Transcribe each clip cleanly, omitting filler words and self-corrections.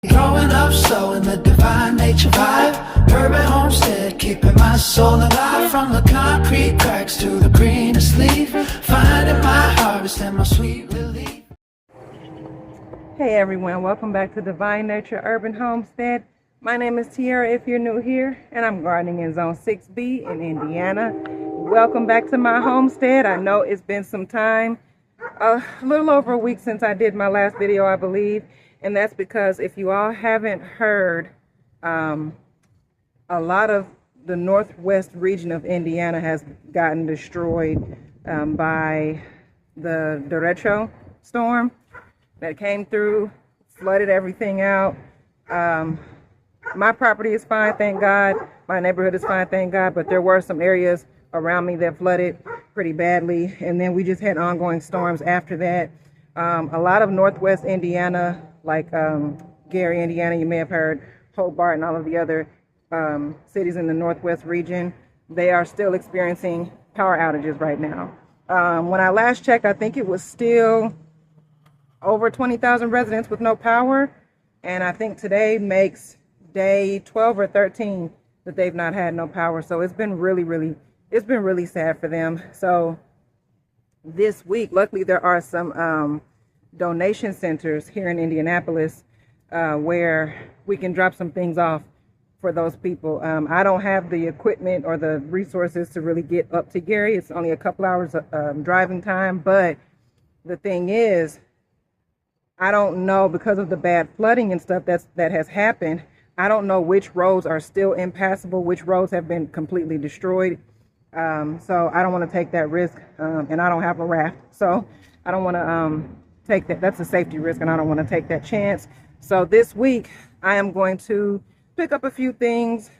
Growing up slow in the divine nature vibe. Urban homestead, keeping my soul alive. From the concrete cracks to the greenest leaf. Finding my harvest and my sweet relief. Hey everyone, welcome back to Divine Nature Urban Homestead. My name is Tiara if you're new here, and I'm gardening in Zone 6B in Indiana. Welcome back to my homestead. I know it's been some time, a little over a week since I did my last video, I believe. And that's because if you all haven't heard, a lot of the northwest region of Indiana has gotten destroyed by the derecho storm that came through, flooded everything out. My property is fine, thank God. My neighborhood is fine, thank God. But there were some areas around me that flooded pretty badly. And then we just had ongoing storms after that. A lot of northwest Indiana, like Gary, Indiana, you may have heard, Hobart and all of the other cities in the northwest region, they are still experiencing power outages right now. When I last checked, I think it was still over 20,000 residents with no power. And I think today makes day 12 or 13 that they've not had no power. So it's been really sad for them. So this week, luckily there are some donation centers here in Indianapolis where we can drop some things off for those people. I don't have the equipment or the resources to really get up to Gary. It's only a couple hours driving time, but the thing is, I don't know, because of the bad flooding and stuff that has happened, I don't know which roads are still impassable, which roads have been completely destroyed. So I don't want to take that risk, and I don't have a raft, so I don't want to take that. That's a safety risk, and I don't want to take that chance. So this week I am going to pick up a few things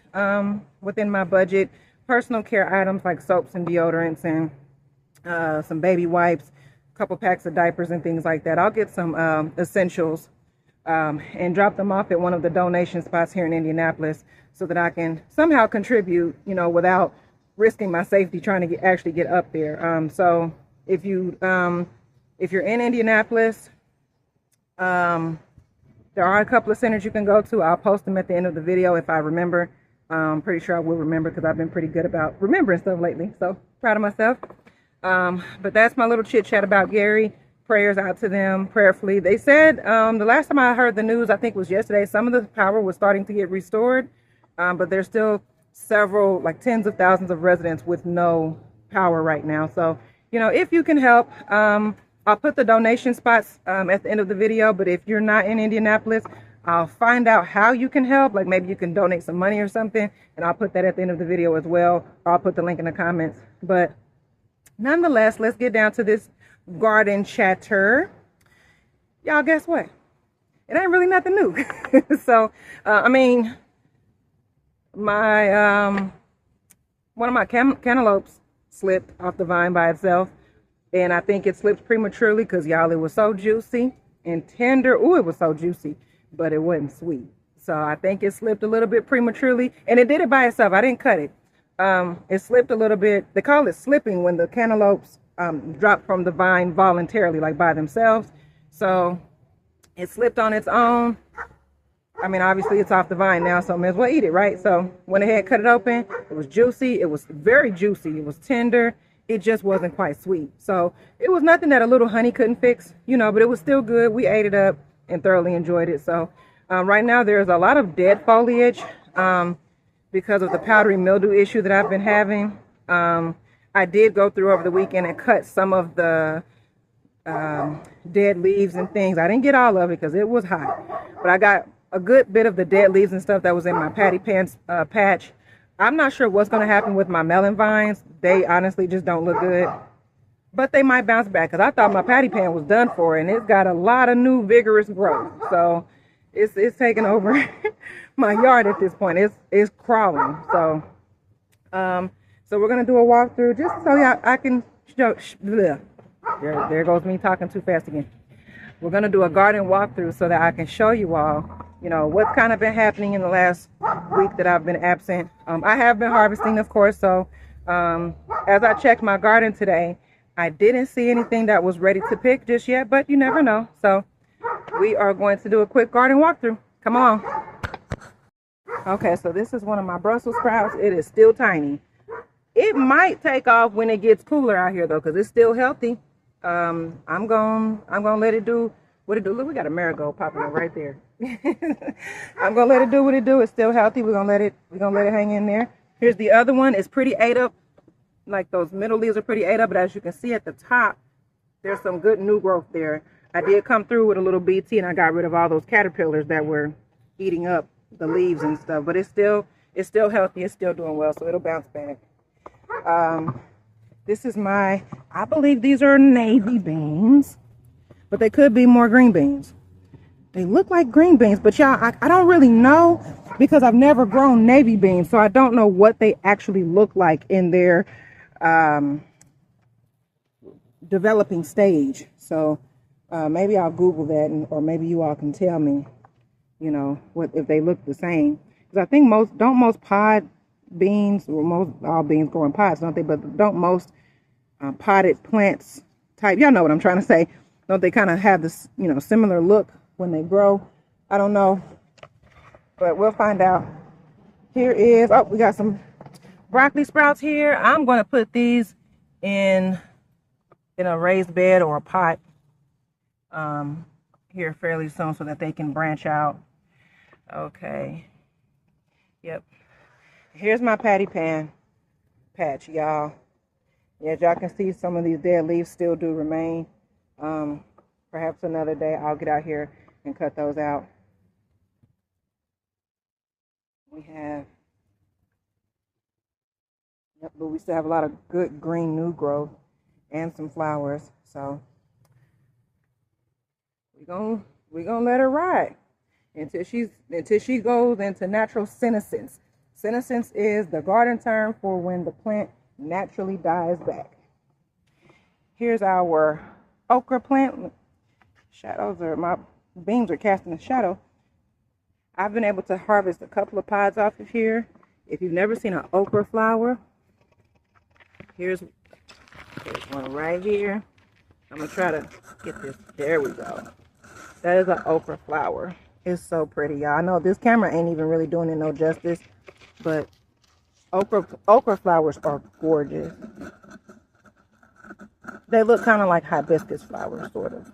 within my budget, personal care items like soaps and deodorants and some baby wipes, a couple packs of diapers and things like that. I'll get some essentials and drop them off at one of the donation spots here in Indianapolis so that I can somehow contribute, without risking my safety trying to actually get up there. So if you're in Indianapolis, there are a couple of centers you can go to. I'll post them at the end of the video if I remember. I'm pretty sure I will remember because I've been pretty good about remembering stuff lately. So proud of myself. But that's my little chit chat about Gary. Prayers out to them prayerfully. They said the last time I heard the news, I think was yesterday, some of the power was starting to get restored. But there's still several, like tens of thousands of residents with no power right now. So, if you can help, I'll put the donation spots at the end of the video. But if you're not in Indianapolis, I'll find out how you can help. Like maybe you can donate some money or something, and I'll put that at the end of the video as well. Or I'll put the link in the comments. But nonetheless, let's get down to this garden chatter. Y'all, guess what? It ain't really nothing new. So, my one of my cantaloupes slipped off the vine by itself, and I think it slipped prematurely because, y'all, it was so juicy and tender. Ooh, it was so juicy, but it wasn't sweet. So I think it slipped a little bit prematurely, and it did it by itself. I didn't cut it. It slipped a little bit. They call it slipping when the cantaloupes drop from the vine voluntarily, like by themselves. So it slipped on its own. Obviously it's off the vine now, so I may as well eat it, right? So went ahead, cut it open. It was juicy. It was very juicy. It was tender. It just wasn't quite sweet. So it was nothing that a little honey couldn't fix, but it was still good. We ate it up and thoroughly enjoyed it. So right now there's a lot of dead foliage because of the powdery mildew issue that I've been having. I did go through over the weekend and cut some of the dead leaves and things. I didn't get all of it because it was hot, but I got a good bit of the dead leaves and stuff that was in my patty pants patch. I'm not sure what's going to happen with my melon vines. They honestly just don't look good, but they might bounce back because I thought my patty pan was done for, and it's got a lot of new vigorous growth. So it's taking over my yard at this point. It's crawling. So so we're gonna do a walkthrough just so I can show. There goes me talking too fast again. We're gonna do a garden walkthrough so that I can show you all, what's kind of been happening in the last week that I've been absent. I have been harvesting, of course. So as I checked my garden today, I didn't see anything that was ready to pick just yet, but you never know. So we are going to do a quick garden walkthrough. Come on. Okay, so this is one of my Brussels sprouts. It is still tiny. It might take off when it gets cooler out here though, because it's still healthy. I'm gonna let it do what it do. Look, we got a marigold popping up right there. I'm gonna let it do what it do. It's still healthy. We're gonna let it hang in there. Here's the other one. It's pretty ate up. Like those middle leaves are pretty ate up, but as you can see at the top, there's some good new growth there. I did come through with a little BT and I got rid of all those caterpillars that were eating up the leaves and stuff, but it's still healthy. It's still doing well, so it'll bounce back. This is I believe these are navy beans, but they could be more green beans. They look like green beans, but y'all, I don't really know because I've never grown navy beans, so I don't know what they actually look like in their developing stage. So maybe I'll Google that, or maybe you all can tell me, you know, what if they look the same. Because I think most pod beans, or most all beans grow in pods, don't they? But don't most potted plants type, y'all know what I'm trying to say, don't they kind of have this, you know, similar look when they grow? I don't know, but we'll find out. Here is, oh, we got some broccoli sprouts here. I'm going to put these in a raised bed or a pot here fairly soon so that they can branch out. Okay, yep. Here's my patty pan patch, y'all. Yeah, as y'all can see, some of these dead leaves still do remain. Perhaps another day I'll get out here and cut those out. We have, yep, but we still have a lot of good green new growth and some flowers. So we're gonna let her ride until she goes into natural senescence. Senescence is the garden term for when the plant naturally dies back. Here's our okra plant. My beams are casting a shadow. I've been able to harvest a couple of pods off of here. If you've never seen an okra flower, there's one right here. I'm gonna try to get this. There we go. That is an okra flower. It's so pretty, y'all. I know this camera ain't even really doing it no justice, but okra flowers are gorgeous. They look kind of like hibiscus flowers, sort of.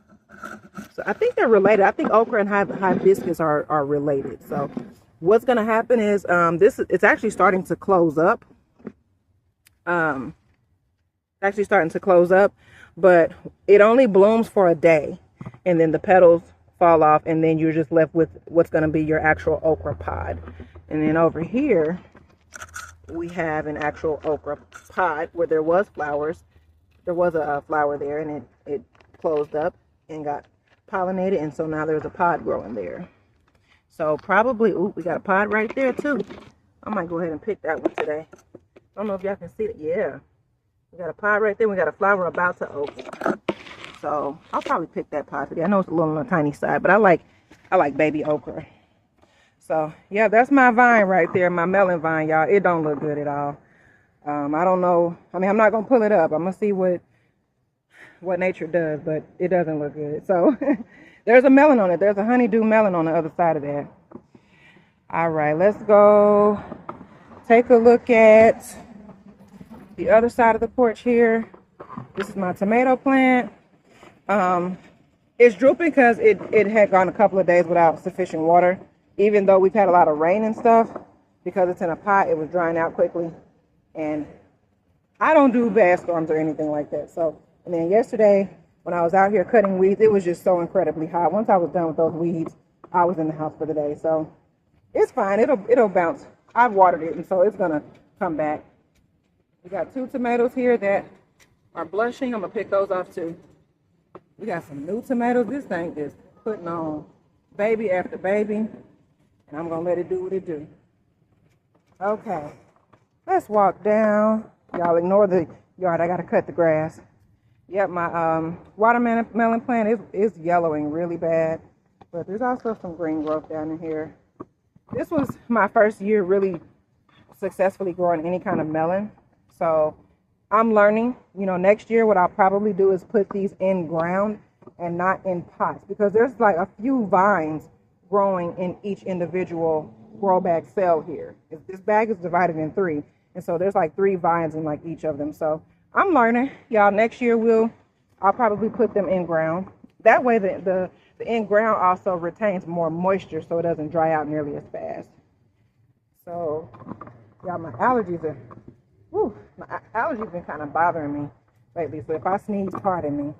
So I think they're related. I think okra and hibiscus are related. So what's going to happen is it's actually starting to close up. Actually starting to close up, but it only blooms for a day, and then the petals fall off, and then you're just left with what's going to be your actual okra pod. And then over here we have an actual okra pod where there was flowers. There was a flower there, and it closed up and got pollinated, and so now there's a pod growing there. So probably, ooh, we got a pod right there too. I might go ahead and pick that one today. I don't know if y'all can see it. Yeah, we got a pod right there. We got a flower about to open. So I'll probably pick that pod today. I know it's a little on the tiny side, but I like baby okra. So yeah, that's my vine right there, my melon vine, y'all. It don't look good at all. I don't know. I mean, I'm not gonna pull it up. I'm gonna see what nature does, but it doesn't look good. So there's a melon on it. There's a honeydew melon on the other side of that. All right, let's go take a look at the other side of the porch here. This is my tomato plant. It's drooping because it had gone a couple of days without sufficient water. Even though we've had a lot of rain and stuff, because it's in a pot, it was drying out quickly. And I don't do bad storms or anything like that. So, and then yesterday when I was out here cutting weeds, it was just so incredibly hot. Once I was done with those weeds, I was in the house for the day. So it's fine. It'll bounce. I've watered it, and so it's gonna come back. We got 2 tomatoes here that are blushing. I'm gonna pick those off too. We got some new tomatoes. This thing is putting on baby after baby, and I'm gonna let it do what it do. Okay, let's walk down. Y'all ignore the yard. I gotta cut the grass. Yep, my watermelon plant is yellowing really bad, but there's also some green growth down in here. This was my first year really successfully growing any kind of melon, so I'm learning. You know, next year what I'll probably do is put these in ground and not in pots, because there's like a few vines growing in each individual grow bag cell here. This bag is divided in 3, and so there's like 3 vines in like each of them. So I'm learning, y'all. Next year I'll probably put them in ground. That way the in ground also retains more moisture, so it doesn't dry out nearly as fast. So y'all, my allergies been kind of bothering me lately. So if I sneeze, pardon me.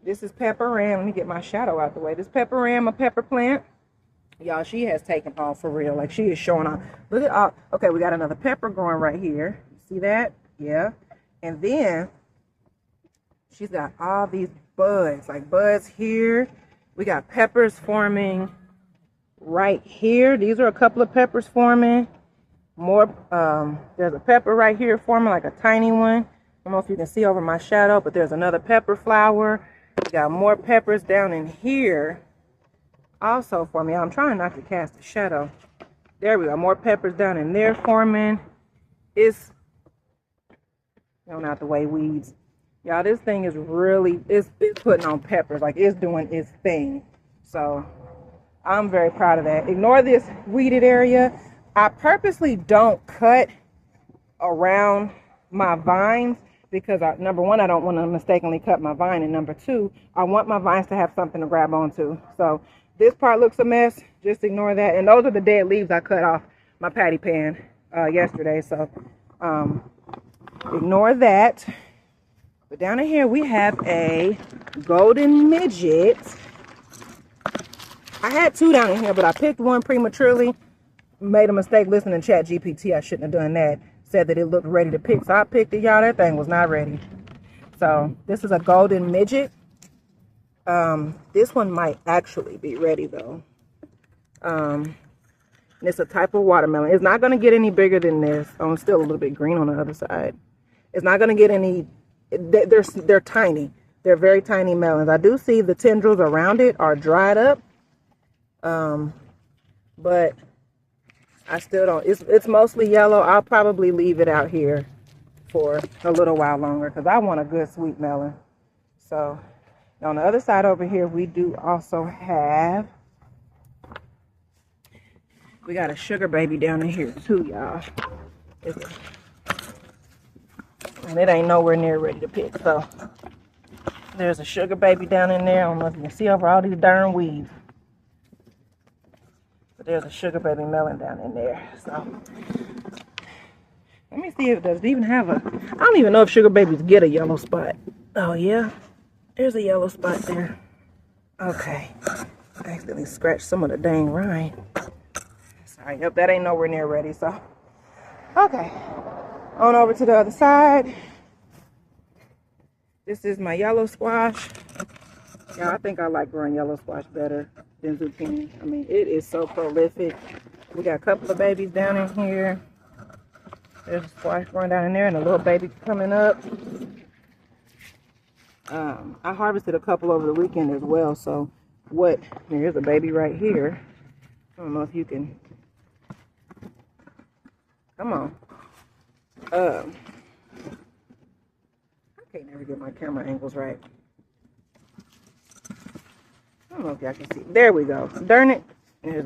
This is pepper ram. Let me get my shadow out the way. This pepper ram, a pepper plant. Y'all, she has taken off for real. Like, she is showing off. Look at all. Okay, we got another pepper growing right here. See that? Yeah. And then she's got all these buds, like buds here. We got peppers forming right here. These are a couple of peppers forming. More, there's a pepper right here forming, like a tiny one. I don't know if you can see over my shadow, but there's another pepper flower. We got more peppers down in here also forming. I'm trying not to cast a shadow. There we go. More peppers down in there forming. It's going out the way, weeds. Y'all, this thing is really, it's putting on peppers. Like, it's doing its thing. So I'm very proud of that. Ignore this weeded area. I purposely don't cut around my vines because, number one, I don't want to mistakenly cut my vine, and number two, I want my vines to have something to grab onto. So this part looks a mess. Just ignore that. And those are the dead leaves I cut off my patty pan yesterday. So ignore that. But down in here we have a golden midget. I had 2 down in here, but I picked one prematurely. Made a mistake listening to Chat GPT. I shouldn't have done that. Said that it looked ready to pick, so I picked it, y'all. That thing was not ready. So this is a golden midget. This one might actually be ready though. And it's a type of watermelon. It's not going to get any bigger than this. Oh, it's still a little bit green on the other side. It's not going to get any. They're tiny. They're very tiny melons. I do see the tendrils around it are dried up. But I still don't. It's mostly yellow. I'll probably leave it out here for a little while longer because I want a good sweet melon. So on the other side over here, we do also have, we got a sugar baby down in here too, y'all. And it ain't nowhere near ready to pick. So there's a sugar baby down in there. I don't know if you can see over all these darn weeds. There's a sugar baby melon down in there. So let me see if does it even have a, I don't even know if sugar babies get a yellow spot. Oh yeah, there's a yellow spot there. Okay, I accidentally scratched some of the dang rind. Sorry, yep, that ain't nowhere near ready. So okay, on over to the other side. This is my yellow squash. Yeah, I think I like growing yellow squash better than zucchini. I mean, it is so prolific. We got a couple of babies down in here. There's a squash growing down in there and a little baby coming up. I harvested a couple over the weekend as well. So here's a baby right here. I don't know if you can, come on. I can't never get my camera angles right. I don't know if y'all can see. There we go. Darn it. There's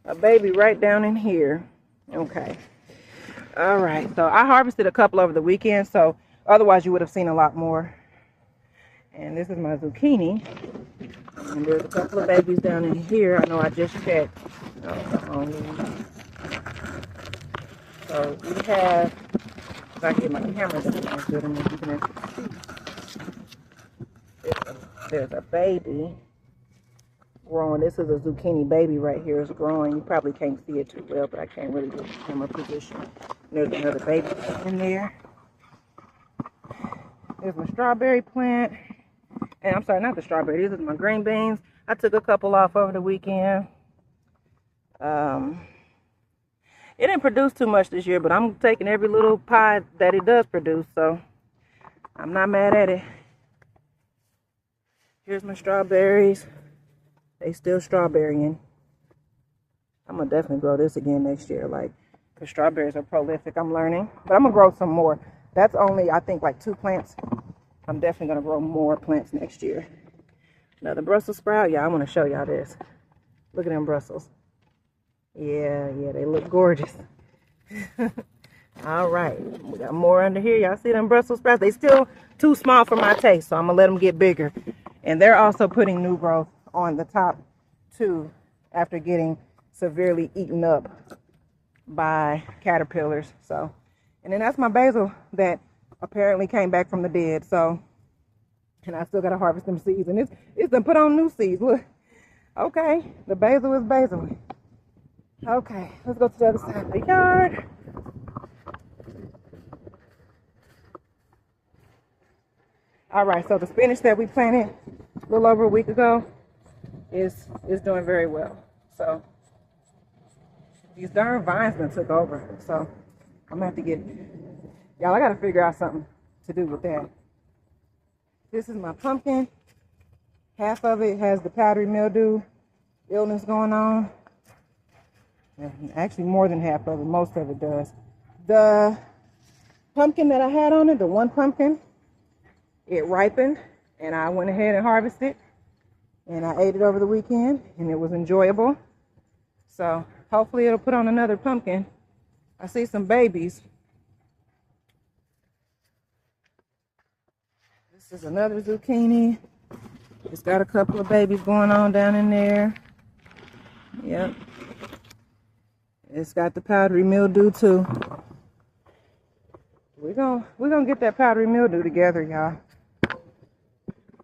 a baby right down in here. Okay. All right. So I harvested a couple over the weekend. So otherwise you would have seen a lot more. And this is my zucchini. And there's a couple of babies down in here. I know I just checked. So we have, if I get my camera down good enough, you can actually see. There's a baby growing. This is a zucchini baby right here. It's growing. You probably can't see it too well, but I can't really get the camera position. There's another baby in there. There's my strawberry plant. And I'm sorry, not the strawberry. These are my green beans. I took a couple off over the weekend. It didn't produce too much this year, but I'm taking every little pie that it does produce, so I'm not mad at it. Here's my strawberries. They still strawberrying. I'm gonna definitely grow this again next year, because strawberries are prolific. I'm learning, but I'm gonna grow some more. That's only, I think, like 2 plants. I'm definitely gonna grow more plants next year. Another Brussels sprout. Yeah, I want to show y'all this. Look at them Brussels. Yeah, they look gorgeous. All right, we got more under here. Y'all see them Brussels sprouts? They still too small for my taste, so I'm gonna let them get bigger. And they're also putting new growth on the top too, after getting severely eaten up by caterpillars. So, and then that's my basil that apparently came back from the dead. So, and I still gotta harvest them seeds, and it's done put on new seeds. Look, okay, the basil is basil. Okay, let's go to the other side of the yard. All right, so the spinach that we planted a little over a week ago is doing very well. So these darn vines done took over. So I'm gonna have to get, y'all, I gotta figure out something to do with that. This is my pumpkin. Half of it has the powdery mildew illness going on. And actually more than half of it, most of it does. The pumpkin that I had on it, the one pumpkin, it ripened and I went ahead and harvested and I ate it over the weekend and it was enjoyable. So hopefully it'll put on another pumpkin. I see some babies. This is another zucchini. It's got a couple of babies going on down in there. Yep. It's got the powdery mildew too. We're gonna get that powdery mildew together, y'all.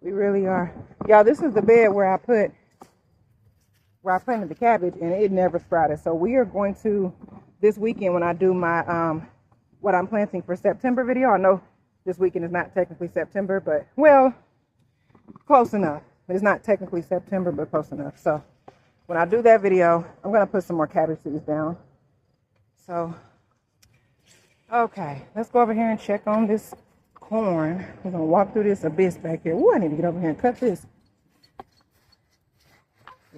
We really are. Y'all, this is the bed where I planted the cabbage and it never sprouted. So we are going to, this weekend when I do my what I'm planting for September video. I know this weekend is not technically September, but well, close enough. It's not technically September, but close enough. So when I do that video, I'm gonna put some more cabbage seeds down. So okay, let's go over here and check on this corn. We're gonna walk through this abyss back here. Ooh, I need to get over here and cut this.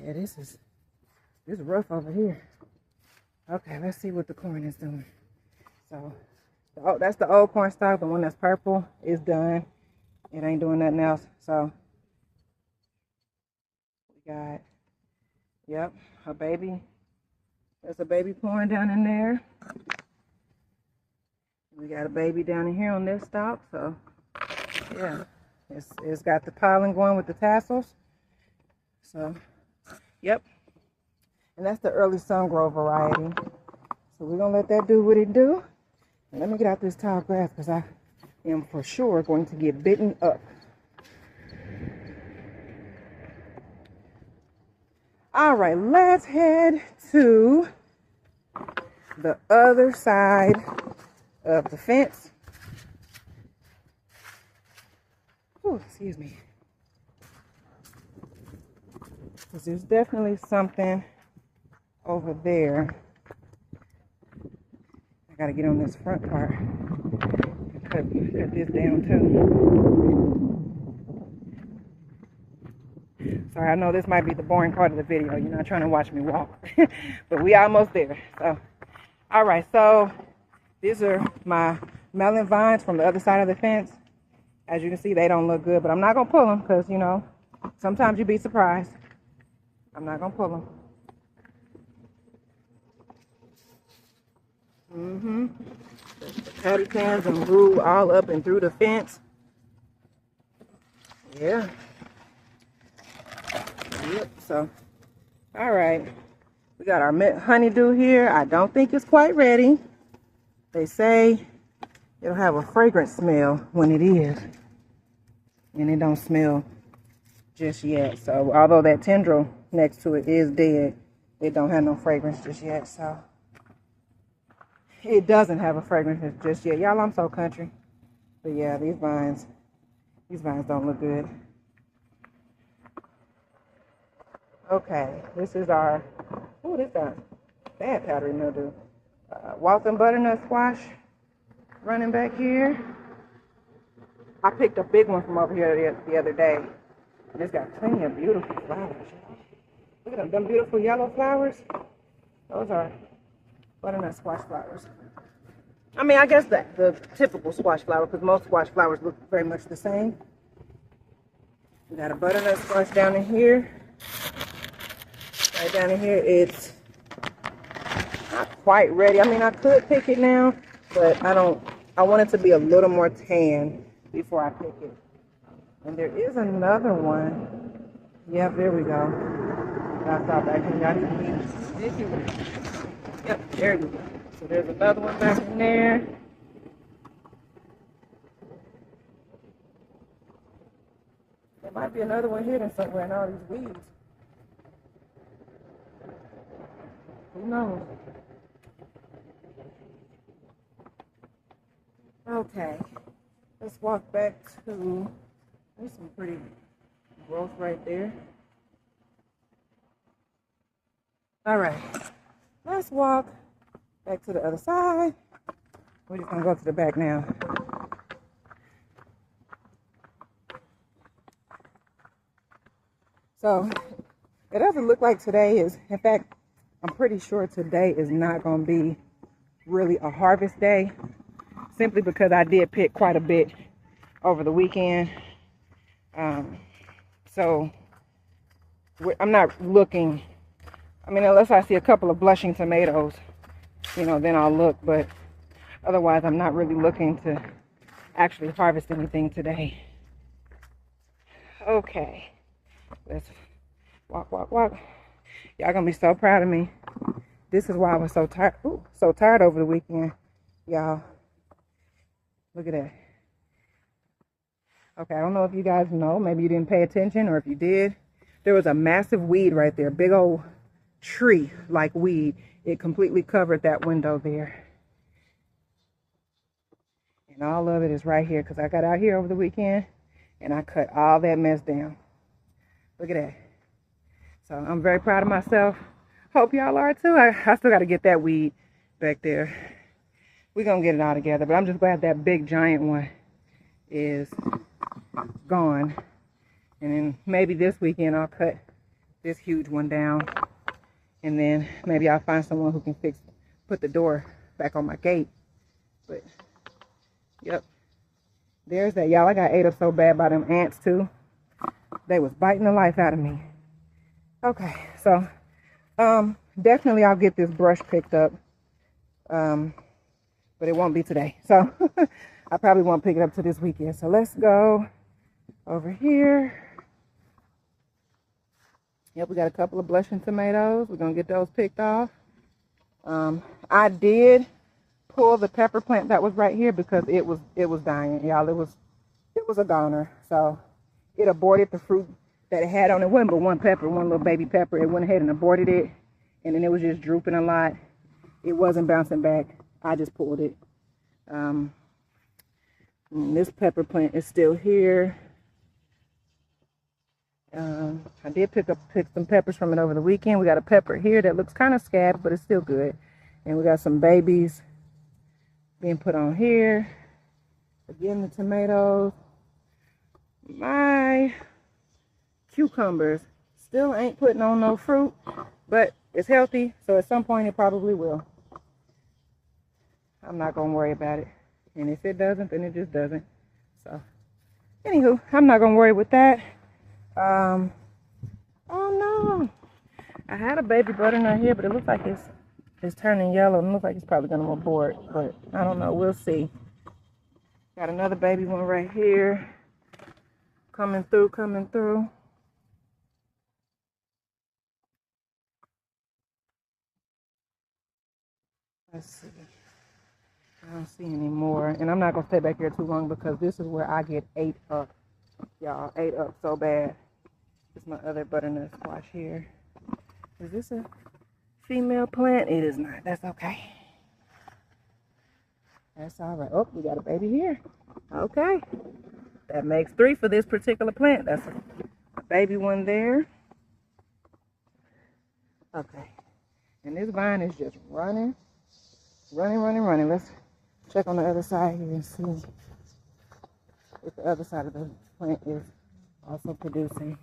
Yeah, this is rough over here. Okay, let's see what the corn is doing. So, oh, that's the old corn stalk. The one that's purple is done. It ain't doing nothing else. So, we got, yep, a baby. There's a baby pouring down in there. We got a baby down in here on this stalk, so yeah, it's got the pollen going with the tassels. So, yep, and that's the early sun grow variety. So we're gonna let that do what it do. And let me get out this tall grass because I am for sure going to get bitten up. All right, let's head to the other side of the fence. Oh, excuse me. Because there's definitely something over there. I gotta get on this front part and cut this down too. Sorry, I know this might be the boring part of the video. You're not trying to watch me walk, but we almost there. So, all right, so these are my melon vines from the other side of the fence. As you can see, they don't look good, but I'm not going to pull them because, you know, sometimes you'd be surprised. I'm not going to pull them. The patty cans and grew all up and through the fence. Yeah. Yep, so, all right. We got our honeydew here. I don't think it's quite ready. They say it'll have a fragrant smell when it is. And it don't smell just yet. So although that tendril next to it is dead, it don't have no fragrance just yet. So it doesn't have a fragrance just yet. Y'all, I'm so country. But yeah, these vines don't look good. Okay, this is our, oh, this got bad powdery mildew. Walton butternut squash running back here. I picked a big one from over here the other day. And it's got plenty of beautiful flowers. Look at them beautiful yellow flowers. Those are butternut squash flowers. I mean, I guess the typical squash flower, because most squash flowers look very much the same. We got a butternut squash down in here. Right down in here, it's not quite ready. I mean, I could pick it now, but I want it to be a little more tan before I pick it. And there is another one. Yep, there we go. I saw back in there. Yep, there you go. So there's another one back in there. There might be another one hidden somewhere in all these weeds. Who knows? Okay, let's walk back to, there's some pretty growth right there. All right, let's walk back to the other side. We're just gonna go to the back now. So it doesn't look like today is, in fact, I'm pretty sure today is not gonna be really a harvest day, simply because I did pick quite a bit over the weekend. So I'm not looking, I mean, unless I see a couple of blushing tomatoes, you know, then I'll look, but otherwise I'm not really looking to actually harvest anything today. Okay, let's walk. Y'all gonna be so proud of me. This is why I was so tired, so tired over the weekend, y'all. Look at that. Okay, I don't know if you guys know, maybe you didn't pay attention, or if you did, there was a massive weed right there, big old tree like weed. It completely covered that window there. And all of it is right here, because I got out here over the weekend and I cut all that mess down. Look at that. So I'm very proud of myself. Hope y'all are too. I still got to get that weed back there. We're going to get it all together, but I'm just glad that big giant one is gone. And then maybe this weekend I'll cut this huge one down, and then maybe I'll find someone who can put the door back on my gate. But yep, there's that, y'all. I got ate up so bad by them ants too. They was biting the life out of me. Okay, so definitely I'll get this brush picked up, but it won't be today. So I probably won't pick it up to this weekend. So let's go over here. Yep, we got a couple of blushing tomatoes. We're gonna get those picked off. I did pull the pepper plant that was right here because it was dying, y'all. It was a goner. So it aborted the fruit that it had on it. It wasn't but one pepper, one little baby pepper. It went ahead and aborted it, and then it was just drooping a lot. It wasn't bouncing back. I just pulled it. This pepper plant is still here. I did pick some peppers from it over the weekend. We got a pepper here that looks kind of scabbed, but it's still good. And we got some babies being put on here. Again, the tomatoes. My cucumbers still ain't putting on no fruit, but it's healthy, so at some point it probably will. I'm not gonna worry about it, and if it doesn't, then it just doesn't. So anywho, I'm not gonna worry with that. Oh no, I had a baby butternut here, but it looks like it's turning yellow, and it looks like it's probably gonna abort, but I don't know, we'll see. Got another baby one right here, coming through. Let's see. I don't see any more, and I'm not gonna stay back here too long because this is where I get ate up, y'all. Ate up so bad. This is my other butternut squash here. Is this a female plant? It is not. That's okay. That's all right. Oh, we got a baby here. Okay, that makes 3 for this particular plant. That's a baby one there. Okay, and this vine is just running. Let's check on the other side here and see if the other side of the plant is also producing.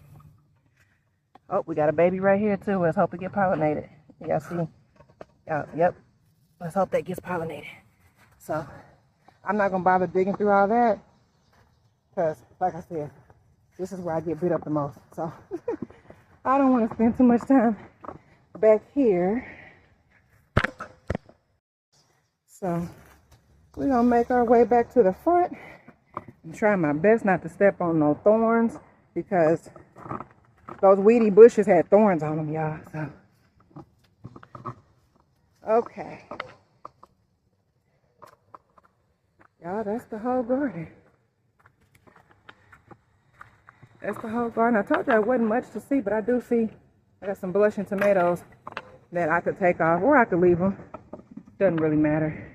Oh, we got a baby right here too. Let's hope it get pollinated. Y'all see? Yep. Let's hope that gets pollinated. So I'm not gonna bother digging through all that because, like I said, this is where I get beat up the most. So I don't want to spend too much time back here. So we're gonna make our way back to the front and try my best not to step on no thorns, because those weedy bushes had thorns on them, y'all. So okay, y'all, that's the whole garden. That's the whole garden. I told you there wasn't much to see, but I do see I got some blushing tomatoes that I could take off, or I could leave them. Doesn't really matter.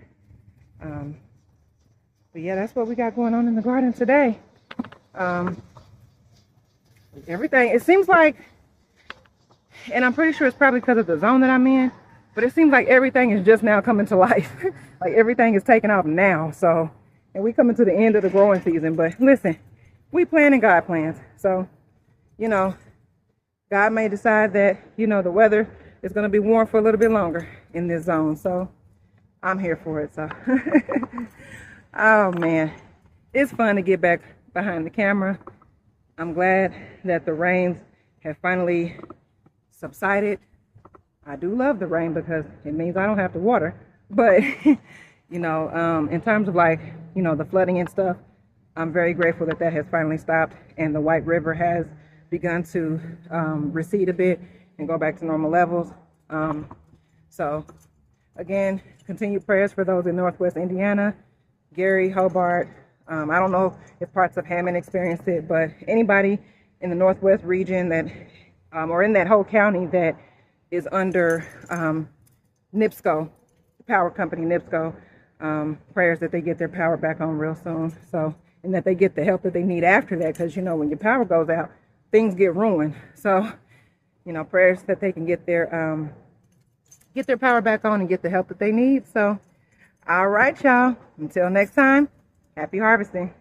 But yeah, that's what we got going on in the garden today. Everything, it seems like, and I'm pretty sure it's probably because of the zone that I'm in, but it seems like everything is just now coming to life. Like everything is taking off now. So, and we coming to the end of the growing season. But listen, we plan and God plans. So, you know, God may decide that, you know, the weather is going to be warm for a little bit longer in this zone. So I'm here for it. So, oh man, it's fun to get back behind the camera. I'm glad that the rains have finally subsided. I do love the rain because it means I don't have to water. But, you know, in terms of like, you know, the flooding and stuff, I'm very grateful that that has finally stopped and the White River has begun to recede a bit and go back to normal levels. So, again, continued prayers for those in Northwest Indiana, Gary, Hobart. I don't know if parts of Hammond experienced it, but anybody in the Northwest region that, or in that whole county that is under NIPSCO, the power company NIPSCO, prayers that they get their power back on real soon. So, and that they get the help that they need after that, because, you know, when your power goes out, things get ruined. So, you know, prayers that they can get their power back on and get the help that they need. So, all right, y'all. Until next time, happy harvesting.